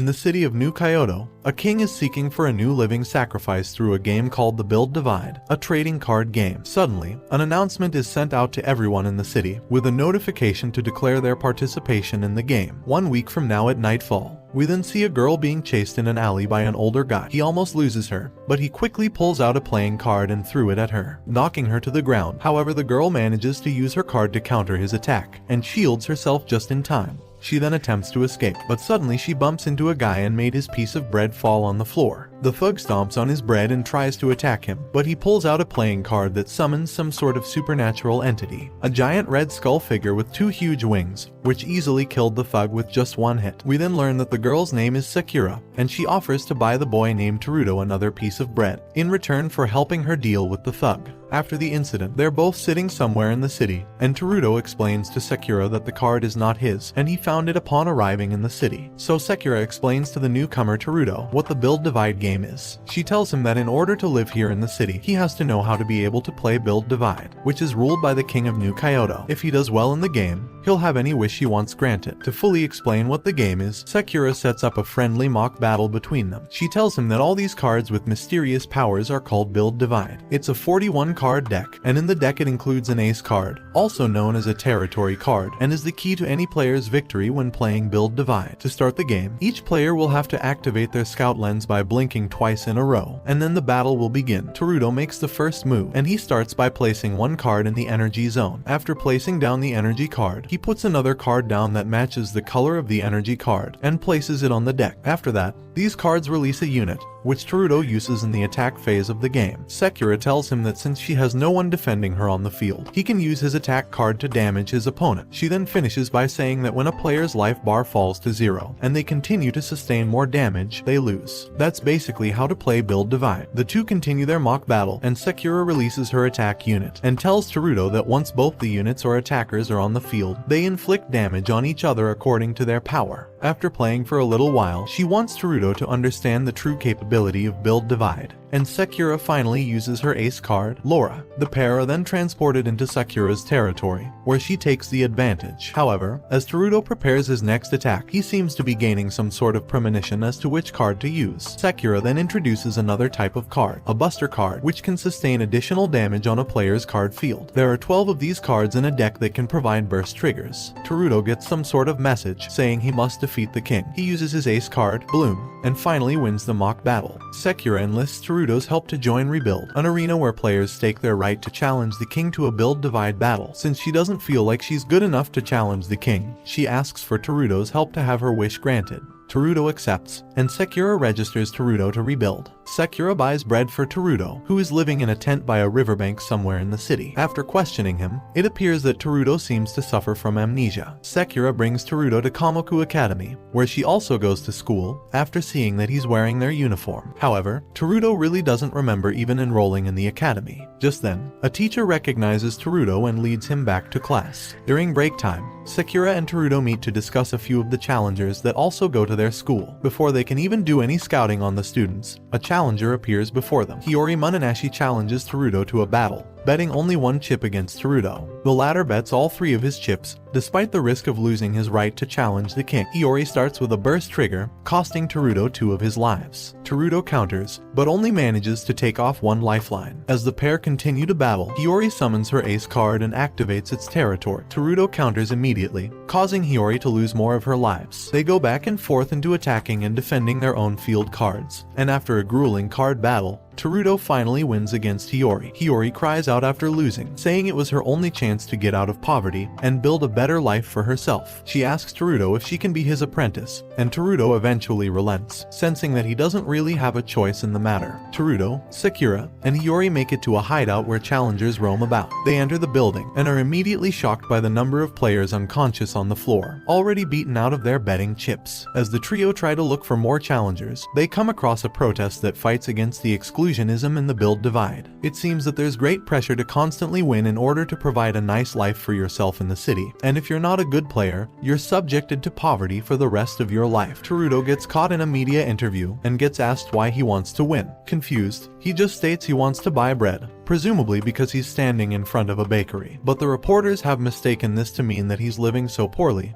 In the city of New Kyoto, a king is seeking for a new living sacrifice through a game called the Build Divide, a trading card game. Suddenly, an announcement is sent out to everyone in the city, with a notification to declare their participation in the game. 1 week from now at nightfall, we then see a girl being chased in an alley by an older guy. He almost loses her, but he quickly pulls out a playing card and threw it at her, knocking her to the ground. However, the girl manages to use her card to counter his attack, and shields herself just in time. She then attempts to escape, but suddenly she bumps into a guy and made his piece of bread fall on the floor. The thug stomps on his bread and tries to attack him, but he pulls out a playing card that summons some sort of supernatural entity, a giant red skull figure with 2 huge wings, which easily killed the thug with just 1 hit. We then learn that the girl's name is Sakura, and she offers to buy the boy named Teruto another piece of bread, in return for helping her deal with the thug. After the incident, they're both sitting somewhere in the city, and Teruto explains to Sakura that the card is not his, and he found it upon arriving in the city. So Sakura explains to the newcomer Teruto what the Build Divide game is. She tells him that in order to live here in the city, he has to know how to be able to play Build Divide, which is ruled by the king of New Kyoto. If he does well in the game, he'll have any wish he wants granted. To fully explain what the game is, Sakura sets up a friendly mock battle between them. She tells him that all these cards with mysterious powers are called Build Divide. It's a 41 card deck, and in the deck it includes an ace card, also known as a territory card, and is the key to any player's victory when playing Build Divide. To start the game, each player will have to activate their scout lens by blinking twice in a row, and then the battle will begin. Teruto makes the first move, and he starts by placing 1 card in the energy zone. After placing down the energy card, he puts another card down that matches the color of the energy card, and places it on the deck. After that, these cards release a unit, which Teruto uses in the attack phase of the game. Sakura tells him that since she has no one defending her on the field, he can use his attack card to damage his opponent. She then finishes by saying that when a player's life bar falls to 0, and they continue to sustain more damage, they lose. That's basically how to play Build Divide. The two continue their mock battle, and Sakura releases her attack unit, and tells Teruto that once both the units or attackers are on the field, they inflict damage on each other according to their power. After playing for a little while, she wants Teruto to understand the true capability of Build Divide, and Sakura finally uses her ace card, Laura. The pair are then transported into Sakura's territory, where she takes the advantage. However, as Teruto prepares his next attack, he seems to be gaining some sort of premonition as to which card to use. Sakura then introduces another type of card, a buster card, which can sustain additional damage on a player's card field. There are 12 of these cards in a deck that can provide burst triggers. Teruto gets some sort of message saying he must defeat the king. He uses his ace card, Bloom, and finally wins the mock battle. Sakura enlists Teruto's help to join Rebuild, an arena where players stake their right to challenge the king to a Build Divide battle. Since she doesn't feel like she's good enough to challenge the king, she asks for Teruto's help to have her wish granted. Teruto accepts, and Sakura registers Teruto to rebuild. Sakura buys bread for Teruto, who is living in a tent by a riverbank somewhere in the city. After questioning him, it appears that Teruto seems to suffer from amnesia. Sakura brings Teruto to Kamoku Academy, where she also goes to school, after seeing that he's wearing their uniform. However, Teruto really doesn't remember even enrolling in the academy. Just then, a teacher recognizes Teruto and leads him back to class. During break time, Sakura and Teruto meet to discuss a few of the challengers that also go to their school. Before they can even do any scouting on the students, a challenger appears before them. Hiyori Munanashi challenges Teruto to a battle, betting only 1 chip against Teruto. The latter bets all 3 of his chips, despite the risk of losing his right to challenge the king. Hiyori starts with a burst trigger, costing Teruto 2 of his lives. Teruto counters, but only manages to take off 1 lifeline. As the pair continue to battle, Hiyori summons her ace card and activates its territory. Teruto counters immediately, causing Hiyori to lose more of her lives. They go back and forth into attacking and defending their own field cards, and after a grueling card battle, Teruto finally wins against Hiyori. Hiyori cries out after losing, saying it was her only chance to get out of poverty and build a better life for herself. She asks Teruto if she can be his apprentice, and Teruto eventually relents, sensing that he doesn't really have a choice in the matter. Teruto, Sakura, and Hiyori make it to a hideout where challengers roam about. They enter the building, and are immediately shocked by the number of players unconscious on the floor, already beaten out of their betting chips. As the trio try to look for more challengers, they come across a protest that fights against the exclusionism in the Build Divide. It seems that there's great pressure to constantly win in order to provide a nice life for yourself in the city, and if you're not a good player, you're subjected to poverty for the rest of your life. Teruto gets caught in a media interview and gets asked why he wants to win. Confused, he just states he wants to buy bread, presumably because he's standing in front of a bakery. But the reporters have mistaken this to mean that he's living so poorly.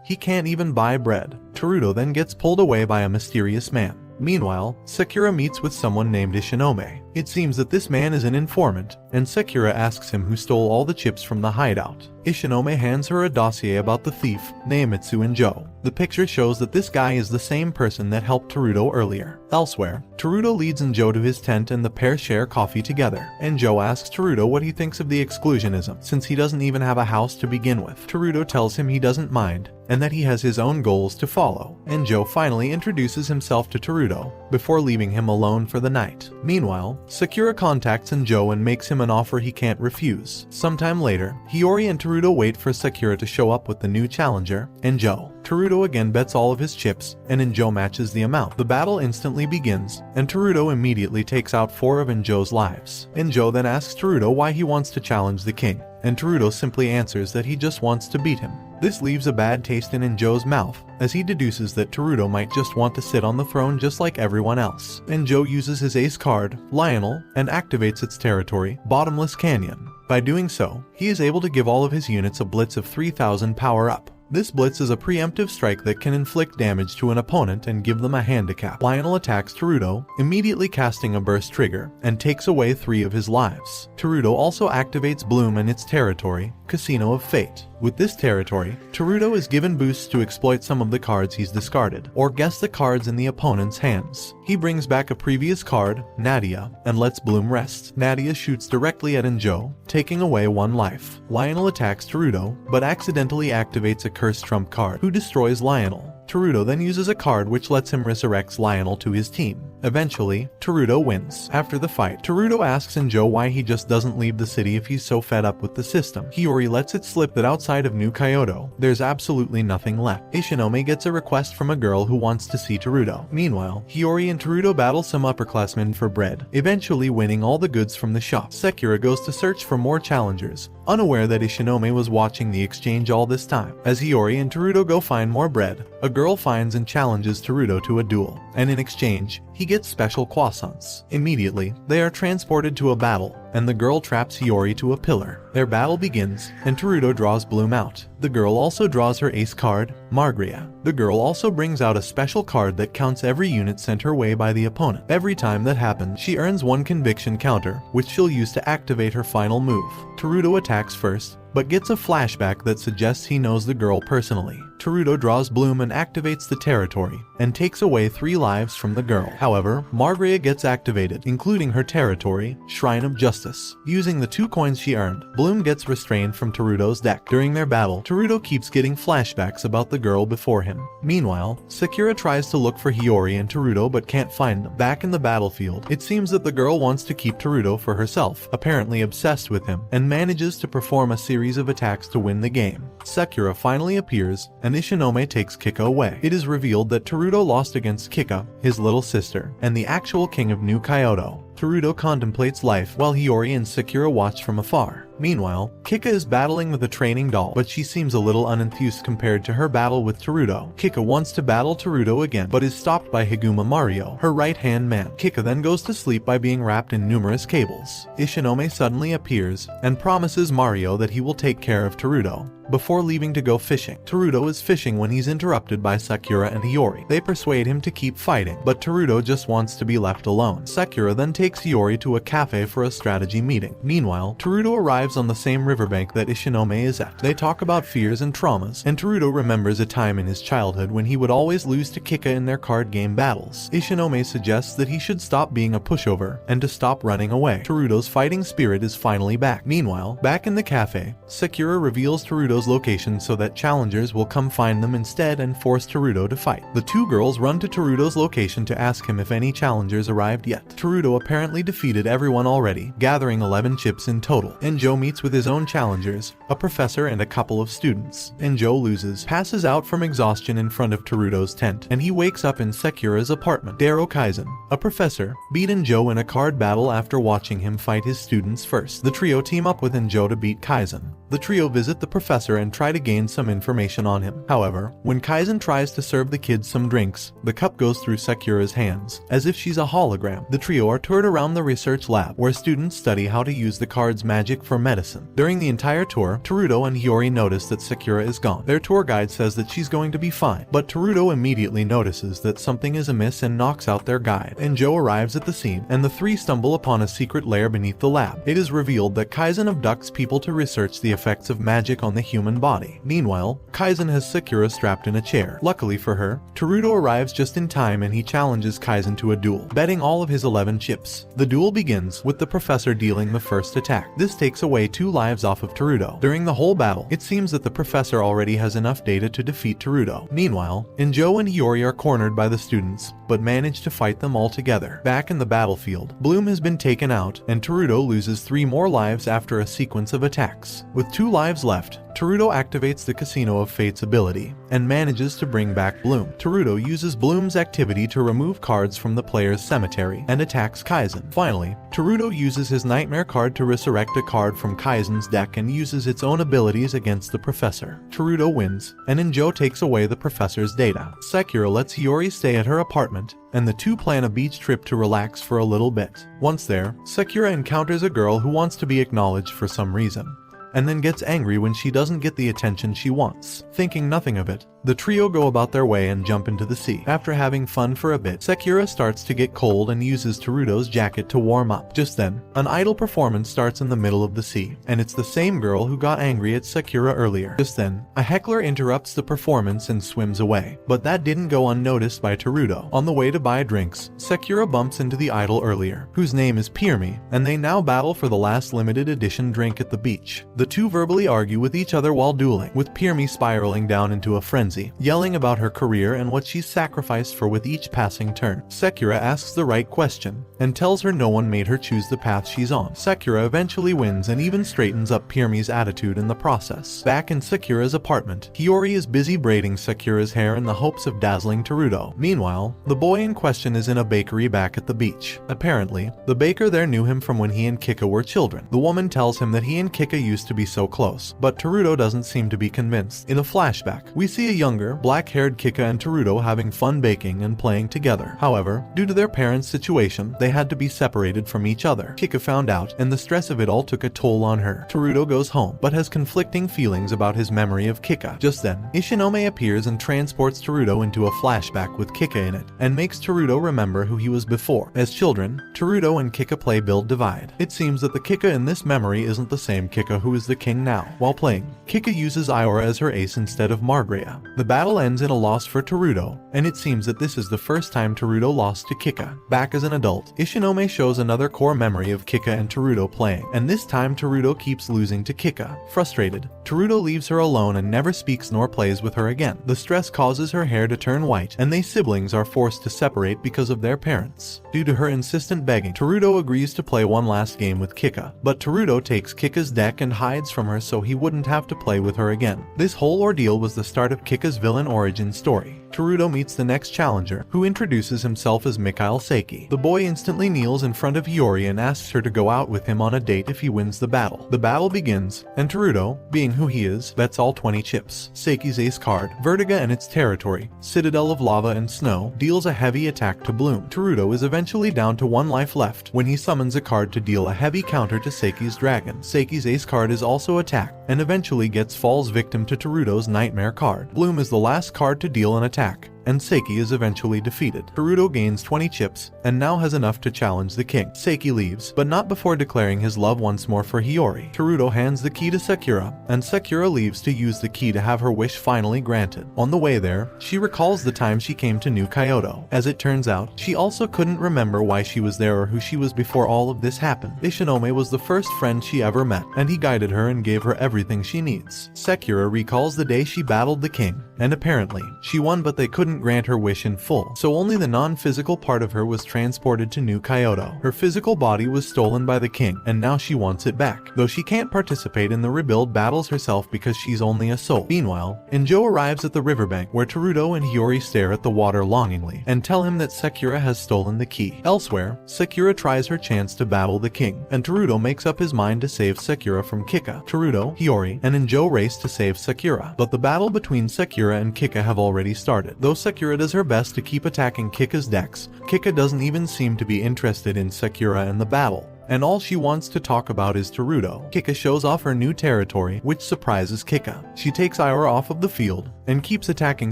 He can't even buy bread. Teruto then gets pulled away by a mysterious man. Meanwhile, Sakura meets with someone named Ishinome. It seems that this man is an informant, and Sakura asks him who stole all the chips from the hideout. Ishinome hands her a dossier about the thief, Naemitsu and Joe. The picture shows that this guy is the same person that helped Teruto earlier. Elsewhere, Teruto leads Joe to his tent and the pair share coffee together. And Joe asks Teruto what he thinks of the exclusionism, since he doesn't even have a house to begin with. Teruto tells him he doesn't mind, and that he has his own goals to follow. And Joe finally introduces himself to Teruto, before leaving him alone for the night. Meanwhile, Sakura contacts Joe and makes him an offer he can't refuse. Sometime later, Hiyori and Teruto wait for Sakura to show up with the new challenger, and Joe. Teruto again bets all of his chips, and Joe matches the amount. The battle instantly begins, and Teruto immediately takes out 4 of Joe's lives. Joe then asks Teruto why he wants to challenge the king, and Teruto simply answers that he just wants to beat him. This leaves a bad taste in Joe's mouth, as he deduces that Teruto might just want to sit on the throne just like everyone else. Joe uses his ace card, Lionel, and activates its territory, Bottomless Canyon. By doing so, he is able to give all of his units a blitz of 3000 power up. This blitz is a preemptive strike that can inflict damage to an opponent and give them a handicap. Lionel attacks Teruto, immediately casting a burst trigger, and takes away 3 of his lives. Teruto also activates Bloom and its territory, Casino of Fate. With this territory, Teruto is given boosts to exploit some of the cards he's discarded, or guess the cards in the opponent's hands. He brings back a previous card, Nadia, and lets Bloom rest. Nadia shoots directly at Joe, taking away 1 life. Lionel attacks Teruto, but accidentally activates a cursed trump card, who destroys Lionel. Teruto then uses a card which lets him resurrect Lionel to his team. Eventually, Teruto wins. After the fight, Teruto asks Joe why he just doesn't leave the city if he's so fed up with the system. Hiyori lets it slip that outside of New Kyoto, there's absolutely nothing left. Ishinome gets a request from a girl who wants to see Teruto. Meanwhile, Hiyori and Teruto battle some upperclassmen for bread, eventually winning all the goods from the shop. Sakura goes to search for more challengers, unaware that Ishinome was watching the exchange all this time. As Hiyori and Teruto go find more bread, a girl finds and challenges Teruto to a duel, and in exchange, he gets special croissants. Immediately, they are transported to a battle, and the girl traps Hiyori to a pillar. Their battle begins, and Teruto draws Bloom out. The girl also draws her ace card, Margria. The girl also brings out a special card that counts every unit sent her way by the opponent. Every time that happens, she earns 1 conviction counter, which she'll use to activate her final move. Teruto attacks first, but gets a flashback that suggests he knows the girl personally. Teruto draws Bloom and activates the territory, and takes away 3 lives from the girl. However, Margria gets activated, including her territory, Shrine of Justice. Using the 2 coins she earned, Bloom gets restrained from Teruto's deck. During their battle, Teruto keeps getting flashbacks about the girl before him. Meanwhile, Sakura tries to look for Hiyori and Teruto but can't find them. Back in the battlefield, it seems that the girl wants to keep Teruto for herself, apparently obsessed with him, and manages to perform a series of attacks to win the game. Sakura finally appears, and Ishinome takes Kika away. It is revealed that Teruto lost against Kika, his little sister, and the actual king of New Kyoto. Teruto contemplates life while Hiyori and Sakura watch from afar. Meanwhile, Kika is battling with a training doll, but she seems a little unenthused compared to her battle with Teruto. Kika wants to battle Teruto again, but is stopped by Higuma Mario, her right-hand man. Kika then goes to sleep by being wrapped in numerous cables. Ishinome suddenly appears, and promises Mario that he will take care of Teruto, before leaving to go fishing. Teruto is fishing when he's interrupted by Sakura and Hiyori. They persuade him to keep fighting, but Teruto just wants to be left alone. Sakura then takes Hiyori to a cafe for a strategy meeting. Meanwhile, Teruto arrives on the same riverbank that Ishinome is at. They talk about fears and traumas, and Teruto remembers a time in his childhood when he would always lose to Kika in their card game battles. Ishinome suggests that he should stop being a pushover, and to stop running away. Teruto's fighting spirit is finally back. Meanwhile, back in the cafe, Sakura reveals Teruto's location so that challengers will come find them instead and force Teruto to fight. The 2 girls run to Teruto's location to ask him if any challengers arrived yet. Teruto apparently defeated everyone already, gathering 11 chips in total. And Joe meets with his own challengers, a professor and a couple of students. And Joe loses, passes out from exhaustion in front of Teruto's tent, and he wakes up in Sakura's apartment. Daro Kaizen, a professor, beat Joe in a card battle after watching him fight his students first. The trio team up with Joe to beat Kaizen. The trio visit the professor professor and try to gain some information on him. However, when Kaizen tries to serve the kids some drinks, the cup goes through Sakura's hands, as if she's a hologram. The trio are toured around the research lab, where students study how to use the card's magic for medicine. During the entire tour, Teruto and Hiyori notice that Sakura is gone. Their tour guide says that she's going to be fine, but Teruto immediately notices that something is amiss and knocks out their guide. And Joe arrives at the scene, and the three stumble upon a secret lair beneath the lab. It is revealed that Kaizen abducts people to research the effects of magic on the human body. Meanwhile, Kaizen has Sakura strapped in a chair. Luckily for her, Teruto arrives just in time and he challenges Kaizen to a duel, betting all of his 11 chips. The duel begins with the professor dealing the first attack. This takes away 2 lives off of Teruto. During the whole battle, it seems that the professor already has enough data to defeat Teruto. Meanwhile, Joe and Hiyori are cornered by the students, but manage to fight them all together. Back in the battlefield, Bloom has been taken out, and Teruto loses 3 more lives after a sequence of attacks. With 2 lives left, Teruto activates the Casino of Fate's ability and manages to bring back Bloom. Teruto uses Bloom's activity to remove cards from the player's cemetery and attacks Kaizen. Finally, Teruto uses his Nightmare card to resurrect a card from Kaizen's deck and uses its own abilities against the professor. Teruto wins, and Injo takes away the professor's data. Sakura lets Hiyori stay at her apartment, and the two plan a beach trip to relax for a little bit. Once there, Sakura encounters a girl who wants to be acknowledged for some reason, and then gets angry when she doesn't get the attention she wants. Thinking nothing of it, the trio go about their way and jump into the sea. After having fun for a bit, Sakura starts to get cold and uses Teruto's jacket to warm up. Just then, an idol performance starts in the middle of the sea, and it's the same girl who got angry at Sakura earlier. Just then, a heckler interrupts the performance and swims away, but that didn't go unnoticed by Teruto. On the way to buy drinks, Sakura bumps into the idol earlier, whose name is Pirmi, and they now battle for the last limited edition drink at the beach. The two verbally argue with each other while dueling, with Pirmi spiraling down into a frenzy, yelling about her career and what she's sacrificed for with each passing turn. Sakura asks the right question and tells her no one made her choose the path she's on. Sakura eventually wins and even straightens up Pirmi's attitude in the process. Back in Sakura's apartment, Hiyori is busy braiding Sakura's hair in the hopes of dazzling Teruto. Meanwhile, the boy in question is in a bakery back at the beach. Apparently, the baker there knew him from when he and Kika were children. The woman tells him that he and Kika used to be so close, but Teruto doesn't seem to be convinced. In a flashback, we see a younger, black-haired Kika and Teruto having fun baking and playing together. However, due to their parents' situation, they had to be separated from each other. Kika found out, and the stress of it all took a toll on her. Teruto goes home, but has conflicting feelings about his memory of Kika. Just then, Ishinome appears and transports Teruto into a flashback with Kika in it, and makes Teruto remember who he was before. As children, Teruto and Kika play Build Divide. It seems that the Kika in this memory isn't the same Kika who is the king now. While playing, Kika uses Iora as her ace instead of Margrea. The battle ends in a loss for Teruto, and it seems that this is the first time Teruto lost to Kika. Back as an adult, Ishinome shows another core memory of Kika and Teruto playing, and this time Teruto keeps losing to Kika. Frustrated, Teruto leaves her alone and never speaks nor plays with her again. The stress causes her hair to turn white, and they siblings are forced to separate because of their parents. Due to her insistent begging, Teruto agrees to play one last game with Kika, but Teruto takes Kika's deck and hides from her so he wouldn't have to play with her again. This whole ordeal was the start of Kika's villain origin story. Teruto meets the next challenger, who introduces himself as Mikhail Seiki. The boy instantly kneels in front of Hiyori and asks her to go out with him on a date if he wins the battle. The battle begins, and Teruto, being who he is, bets all 20 chips. Seiki's ace card, Vertiga and its territory, Citadel of Lava and Snow, deals a heavy attack to Bloom. Teruto is eventually down to 1 life left when he summons a card to deal a heavy counter to Seiki's dragon. Seiki's ace card is also attacked, and eventually falls victim to Teruto's Nightmare card. Bloom is the last card to deal an attack, and Seiki is eventually defeated. Teruto gains 20 chips, and now has enough to challenge the king. Seiki leaves, but not before declaring his love once more for Hiyori. Teruto hands the key to Sakura, and Sakura leaves to use the key to have her wish finally granted. On the way there, she recalls the time she came to New Kyoto. As it turns out, she also couldn't remember why she was there or who she was before all of this happened. Ishinome was the first friend she ever met, and he guided her and gave her everything she needs. Sakura recalls the day she battled the king, and apparently, she won but they couldn't couldn't grant her wish in full, so only the non-physical part of her was transported to New Kyoto. Her physical body was stolen by the king, and now she wants it back, though she can't participate in the rebuild battles herself because she's only a soul. Meanwhile, Injo arrives at the riverbank where Teruto and Hiyori stare at the water longingly and tell him that Sakura has stolen the key. Elsewhere, Sakura tries her chance to battle the king, and Teruto makes up his mind to save Sakura from Kika. Teruto, Hiyori, and Injo race to save Sakura, but the battle between Sakura and Kika have already started. Though Sakura does her best to keep attacking Kika's decks, Kika doesn't even seem to be interested in Sakura and the battle, and all she wants to talk about is Teruto. Kika shows off her new territory, which surprises Kika. She takes Iora off of the field and keeps attacking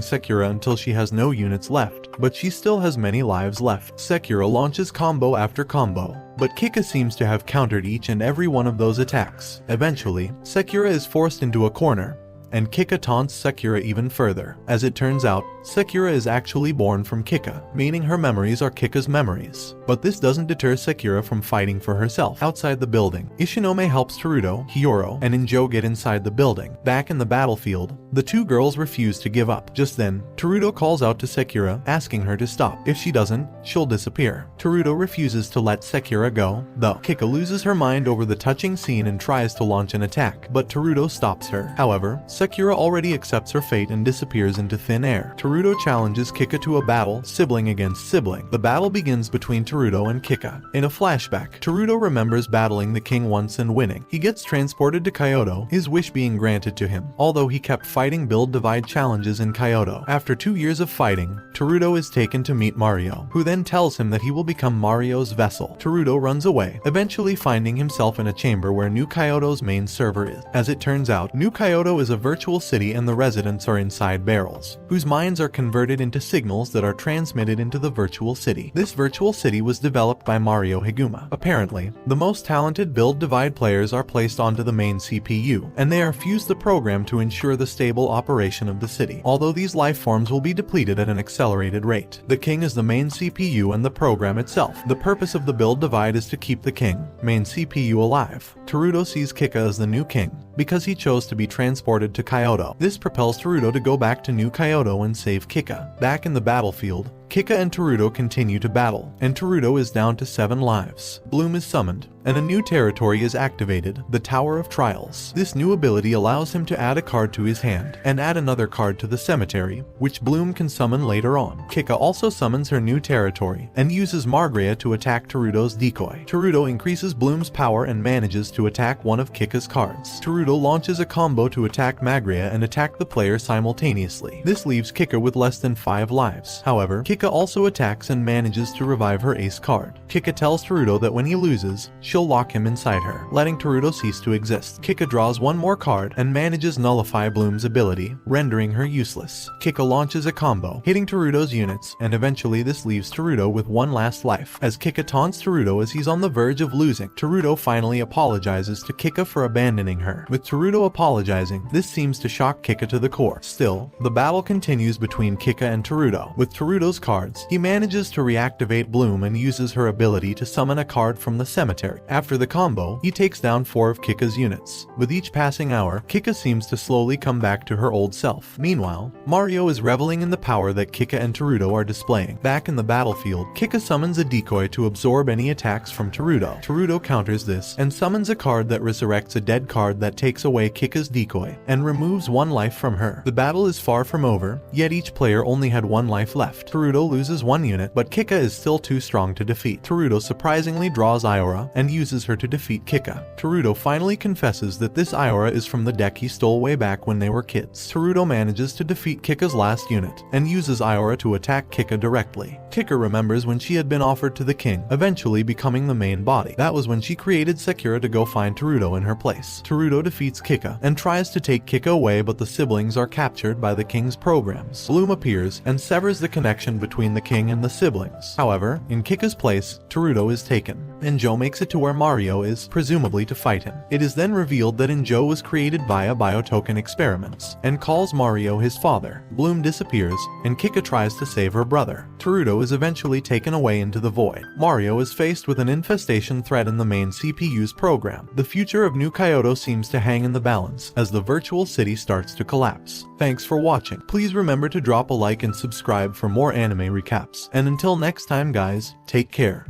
Sakura until she has no units left, but she still has many lives left. Sakura launches combo after combo, but Kika seems to have countered each and every one of those attacks. Eventually, Sakura is forced into a corner, and Kika taunts Sakura even further. As it turns out, Sakura is actually born from Kika, meaning her memories are Kika's memories. But this doesn't deter Sakura from fighting for herself. Outside the building, Ishinome helps Teruto, Hiyori, and Injo get inside the building. Back in the battlefield, the two girls refuse to give up. Just then, Teruto calls out to Sakura, asking her to stop. If she doesn't, she'll disappear. Teruto refuses to let Sakura go, though. Kika loses her mind over the touching scene and tries to launch an attack, but Teruto stops her. However, Sakura already accepts her fate and disappears into thin air. Teruto challenges Kika to a battle, sibling against sibling. The battle begins between Teruto and Kika. In a flashback, Teruto remembers battling the king once and winning. He gets transported to Kyoto, his wish being granted to him, although he kept fighting build divide challenges in Kyoto. After 2 years of fighting, Teruto is taken to meet Mario, who then tells him that he will become Mario's vessel. Teruto runs away, eventually finding himself in a chamber where New Kyoto's main server is. As it turns out, New Kyoto is a virtual city and the residents are inside barrels, whose minds are converted into signals that are transmitted into the virtual city. This virtual city was developed by Mario Higuma. Apparently, the most talented build divide players are placed onto the main CPU, and they are fused the program to ensure the stable operation of the city. Although these life forms will be depleted at an accelerated rate, the king is the main CPU and the program itself. The purpose of the build divide is to keep the king, main CPU, alive. Teruto sees Kika as the new king, because he chose to be transported to Kyoto. This propels Teruto to go back to New Kyoto and save Kika. Back in the battlefield, Kika and Teruto continue to battle, and Teruto is down to 7 lives. Bloom is summoned, and a new territory is activated, the Tower of Trials. This new ability allows him to add a card to his hand, and add another card to the cemetery, which Bloom can summon later on. Kika also summons her new territory, and uses Margrea to attack Teruto's decoy. Teruto increases Bloom's power and manages to attack one of Kika's cards. Teruto launches a combo to attack Margrea and attack the player simultaneously. This leaves Kika with less than 5 lives. However, Kika also attacks and manages to revive her ace card. Kika tells Teruto that when he loses, she'll lock him inside her, letting Teruto cease to exist. Kika draws one more card and manages nullify Bloom's ability, rendering her useless. Kika launches a combo, hitting Teruto's units, and eventually this leaves Teruto with one last life. As Kika taunts Teruto as he's on the verge of losing, Teruto finally apologizes to Kika for abandoning her. With Teruto apologizing, this seems to shock Kika to the core. Still, the battle continues between Kika and Teruto. With Teruto's cards, he manages to reactivate Bloom and uses her ability to summon a card from the cemetery. After the combo, he takes down 4 of Kika's units. With each passing hour, Kika seems to slowly come back to her old self. Meanwhile, Mario is reveling in the power that Kika and Teruto are displaying. Back in the battlefield, Kika summons a decoy to absorb any attacks from Teruto. Teruto counters this and summons a card that resurrects a dead card that takes away Kika's decoy and removes 1 life from her. The battle is far from over, yet each player only had 1 life left. Teruto loses 1 unit, but Kika is still too strong to defeat. Teruto surprisingly draws Iora and uses her to defeat Kika. Teruto finally confesses that this Iora is from the deck he stole way back when they were kids. Teruto manages to defeat Kika's last unit and uses Iora to attack Kika directly. Kika remembers when she had been offered to the king, eventually becoming the main body. That was when she created Sakura to go find Teruto in her place. Teruto defeats Kika and tries to take Kika away, but the siblings are captured by the king's programs. Bloom appears and severs the connection between the king and the siblings. However, in Kika's place, Teruto is taken. and Joe makes it to where Mario is, presumably to fight him. It is then revealed that Joe was created via biotoken experiments, and calls Mario his father. Bloom disappears, and Kika tries to save her brother. Teruto is eventually taken away into the void. Mario is faced with an infestation threat in the main CPU's program. The future of New Kyoto seems to hang in the balance, as the virtual city starts to collapse. Thanks for watching. Please remember to drop a like and subscribe for more anime recaps. And until next time guys, take care.